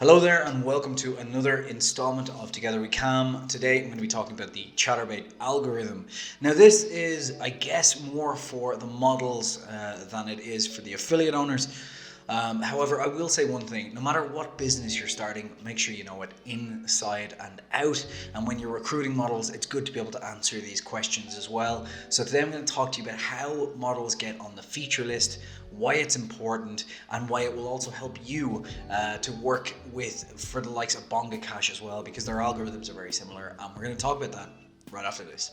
Hello there and welcome to another installment of Together We Can. Today I'm going to be talking about the Chaturbate algorithm. Now this is, I guess, more for the models than it is for the affiliate owners. However, I will say one thing: no matter what business you're starting, make sure you know it inside and out. And when you're recruiting models, it's good to be able to answer these questions as well. So today I'm going to talk to you about how models get on the feature list, why it's important, and why it will also help you to work with for the likes of Bonga Cash as well, because their algorithms are very similar. And we're going to talk about that right after this.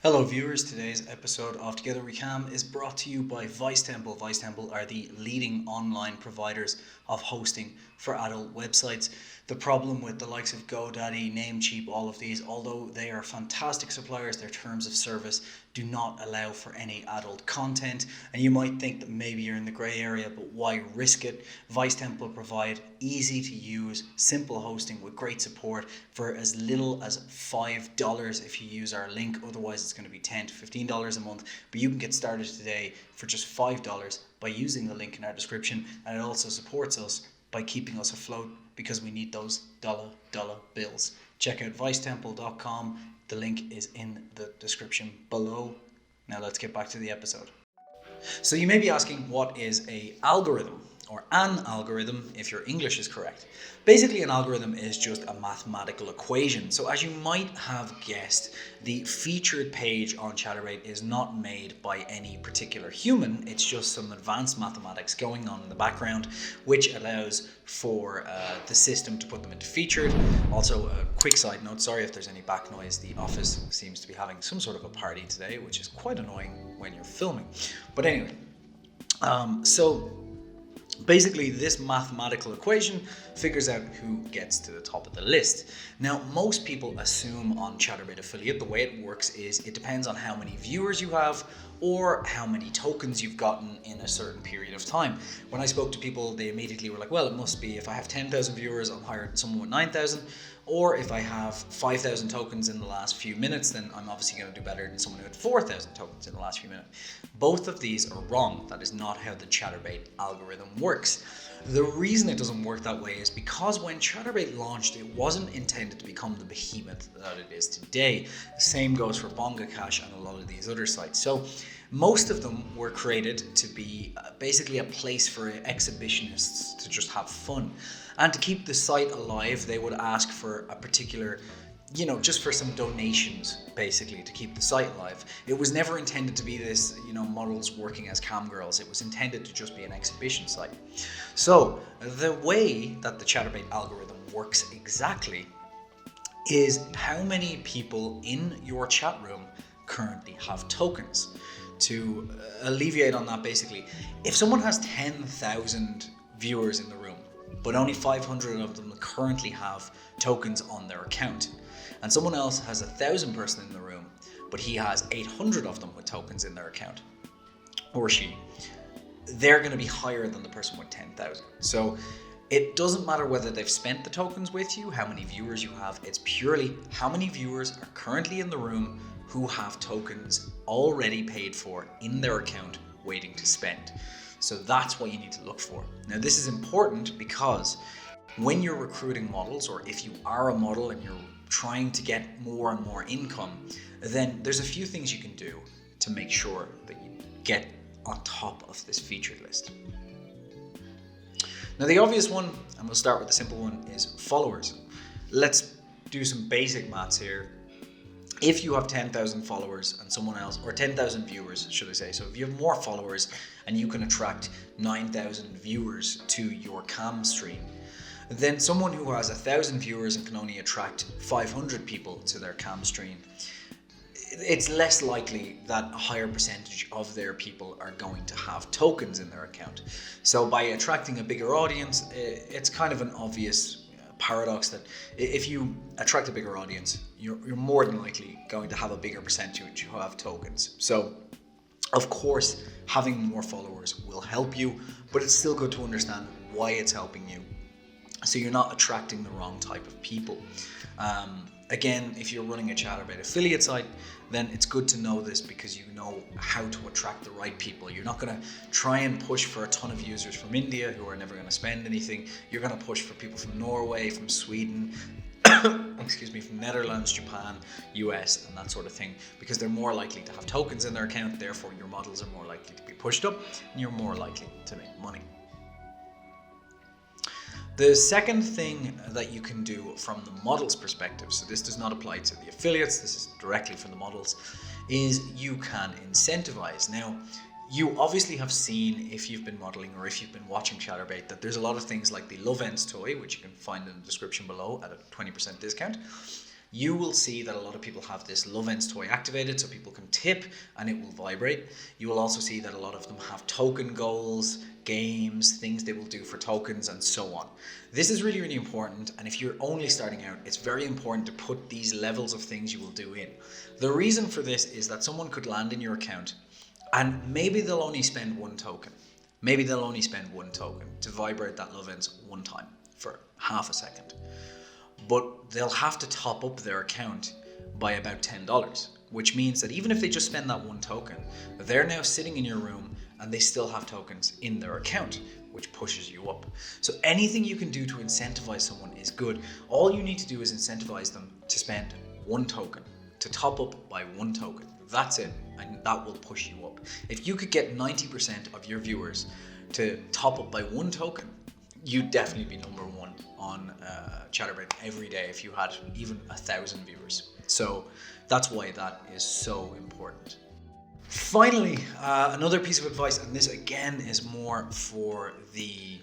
Hello viewers, today's episode of Together We Can is brought to you by Vice Temple. Vice Temple are the leading online providers of hosting for adult websites. The problem with the likes of GoDaddy, Namecheap, all of these, although they are fantastic suppliers, their terms of service do not allow for any adult content. And you might think that maybe you're in the grey area, but why risk it? Vice Temple provide easy to use, simple hosting with great support for as little as $5 if you use our link. Otherwise it's going to be $10 to $15 a month, but you can get started today for just $5 by using the link in our description. And it also supports us by keeping us afloat, because we need those dollar bills. Check out vicetemple.com. The link is in the description below. Now let's get back to the episode. So you may be asking, what is an algorithm? Or an algorithm, if your English is correct. Basically, an algorithm is just a mathematical equation. So as you might have guessed, the featured page on Chaturbate is not made by any particular human. It's just some advanced mathematics going on in the background, which allows for the system to put them into featured. Also, a quick side note, sorry if there's any back noise. The office seems to be having some sort of a party today, which is quite annoying when you're filming. But anyway, basically, this mathematical equation figures out who gets to the top of the list. Now, most people assume on Chaturbate Affiliate, the way it works is it depends on how many viewers you have or how many tokens you've gotten in a certain period of time. When I spoke to people, they immediately were like, well, it must be if I have 10,000 viewers, I'm higher than someone with 9,000. Or if I have 5,000 tokens in the last few minutes, then I'm obviously going to do better than someone who had 4,000 tokens in the last few minutes. Both of these are wrong. That is not how the Chaturbate algorithm works. The reason it doesn't work that way is because when Chaturbate launched, it wasn't intended to become the behemoth that it is today. The same goes for Bonga Cash and a lot of these other sites. So most of them were created to be basically a place for exhibitionists to just have fun. And to keep the site alive, they would ask for a particular, just for some donations, basically, to keep the site alive. It was never intended to be this, models working as cam girls. It was intended to just be an exhibition site. So the way that the Chaturbate algorithm works exactly is how many people in your chat room currently have tokens. To alleviate on that, basically, if someone has 10,000 viewers in the room, but only 500 of them currently have tokens on their account, and someone else has 1,000 person in the room, but he has 800 of them with tokens in their account, or she, they're going to be higher than the person with 10,000. So it doesn't matter whether they've spent the tokens with you, how many viewers you have. It's purely how many viewers are currently in the room who have tokens already paid for in their account waiting to spend. So that's what you need to look for. Now, this is important because when you're recruiting models, or if you are a model and you're trying to get more and more income, then there's a few things you can do to make sure that you get on top of this featured list. Now, the obvious one, and we'll start with the simple one, is followers. Let's do some basic maths here. If you have 10,000 followers and someone else, or 10,000 viewers, should I say, so if you have more followers and you can attract 9,000 viewers to your cam stream, then someone who has 1,000 viewers and can only attract 500 people to their cam stream, it's less likely that a higher percentage of their people are going to have tokens in their account. So by attracting a bigger audience, it's kind of an obvious paradox that if you attract a bigger audience, you're more than likely going to have a bigger percentage who have tokens. So of course, having more followers will help you, but it's still good to understand why it's helping you, so you're not attracting the wrong type of people. Again, if you're running a Chaturbate affiliate site, then it's good to know this because you know how to attract the right people. You're not going to try and push for a ton of users from India who are never going to spend anything. You're going to push for people from Norway, from Sweden, excuse me, from Netherlands, Japan, US, and that sort of thing, because they're more likely to have tokens in their account. Therefore, your models are more likely to be pushed up and you're more likely to make money. The second thing that you can do from the model's perspective, so this does not apply to the affiliates, this is directly from the models, is you can incentivize. Now, you obviously have seen, if you've been modeling or if you've been watching Chaturbate, that there's a lot of things like the Love Ends toy, which you can find in the description below at a 20% discount. You will see that a lot of people have this Love Ends toy activated so people can tip and it will vibrate. You will also see that a lot of them have token goals, games, things they will do for tokens, and so on. This is really, really important, and if you're only starting out, it's very important to put these levels of things you will do in. The reason for this is that someone could land in your account and maybe they'll only spend one token. Maybe they'll only spend one token to vibrate that Love Ends one time for half a second. But they'll have to top up their account by about $10, which means that even if they just spend that one token, they're now sitting in your room and they still have tokens in their account, which pushes you up. So anything you can do to incentivize someone is good. All you need to do is incentivize them to spend one token, to top up by one token. That's it, and that will push you up. If you could get 90% of your viewers to top up by one token, you'd definitely be number one on Chaturbate every day if you had even 1,000 viewers. So that's why that is so important. Finally, another piece of advice, and this again is more for the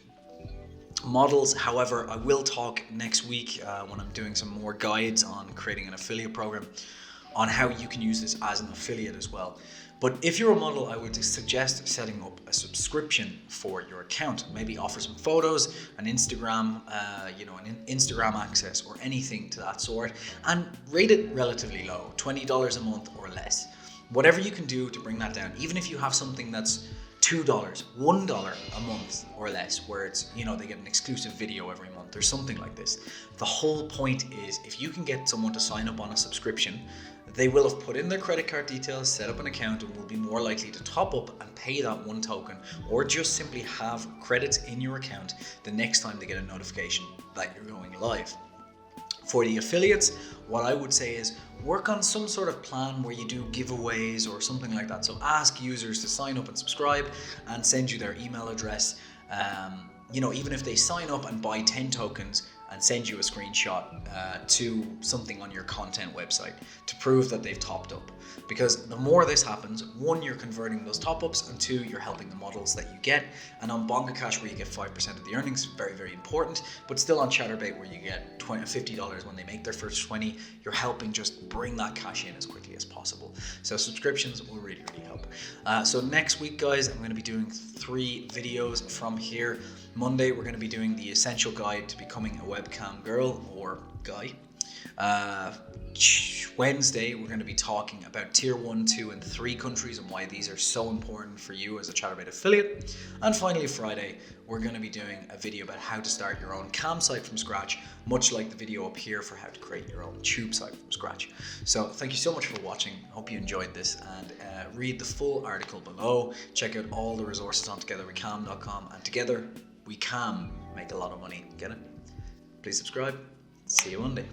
models. However, I will talk next week when I'm doing some more guides on creating an affiliate program on how you can use this as an affiliate as well. But if you're a model, I would suggest setting up a subscription for your account. Maybe offer some photos, an Instagram, an Instagram access or anything to that sort, and rate it relatively low, $20 a month or less. Whatever you can do to bring that down, even if you have something that's $2, $1 a month or less, where it's, they get an exclusive video every month or something like this. The whole point is if you can get someone to sign up on a subscription, they will have put in their credit card details, set up an account, and will be more likely to top up and pay that one token, or just simply have credits in your account the next time they get a notification that you're going live. For the affiliates, what I would say is work on some sort of plan where you do giveaways or something like that. So ask users to sign up and subscribe and send you their email address. Even if they sign up and buy 10 tokens and send you a screenshot to something on your content website to prove that they've topped up. Because the more this happens, one, you're converting those top-ups, and two, you're helping the models that you get. And on Bonga Cash, where you get 5% of the earnings, very, very important. But still on Chaturbate, where you get $50 when they make their first 20, you're helping just bring that cash in as quickly as possible. So subscriptions will really, really help. So next week, guys, I'm going to be doing 3 videos from here. Monday, we're going to be doing the essential guide to becoming a webcam girl or guy. Wednesday, we're going to be talking about tier 1, 2, and 3 countries and why these are so important for you as a Chaturbate affiliate. And finally, Friday, we're going to be doing a video about how to start your own cam site from scratch, much like the video up here for how to create your own tube site from scratch. So thank you so much for watching. Hope you enjoyed this, and read the full article below. Check out all the resources on togetherwecam.com, and together we can make a lot of money. Get it? Please subscribe. See you Monday.